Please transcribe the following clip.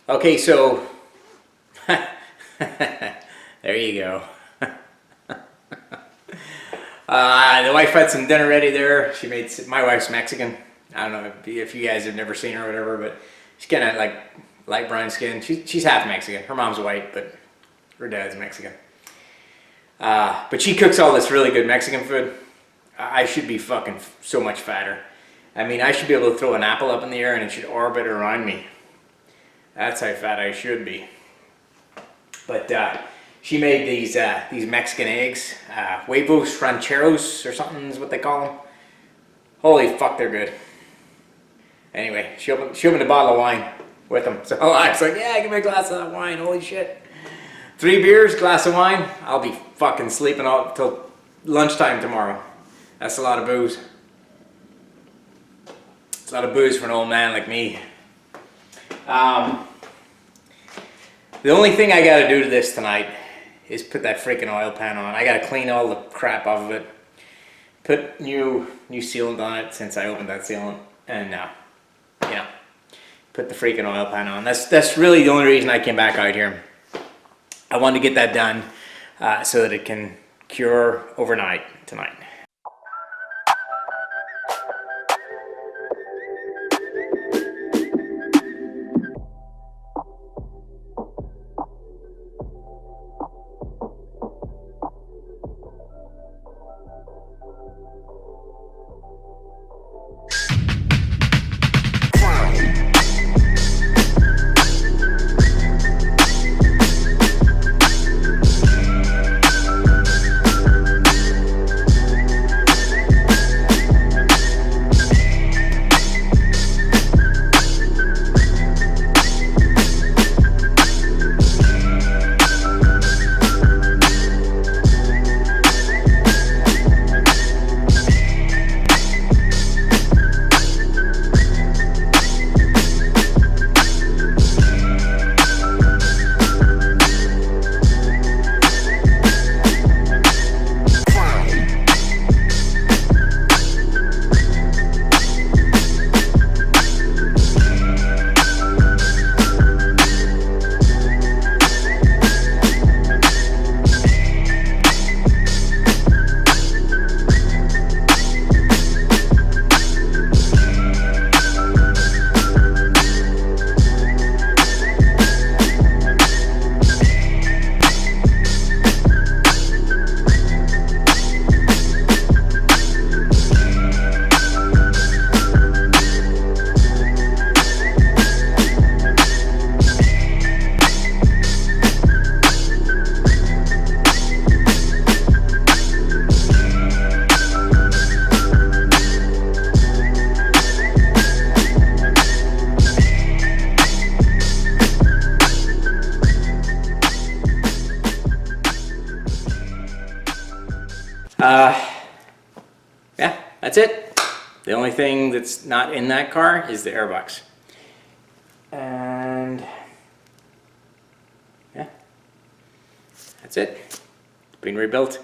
Okay, so there you go. The wife had some dinner ready there. She made, my wife's Mexican. I don't know if you guys have never seen her or whatever, but she's kind of like light brown skin. She's half Mexican. Her mom's white, but her dad's Mexican. But she cooks all this really good Mexican food. I should be fucking so much fatter. I mean, I should be able to throw an apple up in the air and it should orbit around me. That's how fat I should be. But she made these Mexican eggs, huevos rancheros or something is what they call them. Holy fuck, they're good. Anyway, she opened a bottle of wine with them. So I was like, yeah, give me a glass of that wine. Holy shit. 3 beers, glass of wine. I'll be fucking sleeping out till lunchtime tomorrow. That's a lot of booze. It's a lot of booze for an old man like me. The only thing I gotta do to this tonight is put that freaking oil pan on. I gotta clean all the crap off of it. Put new sealant on it since I opened that sealant, and you know, put the freaking oil pan on. That's really the only reason I came back out here. I wanted to get that done so that it can cure overnight tonight. Yeah, that's it. The only thing that's not in that car is the airbox. And yeah, that's it. It's been rebuilt.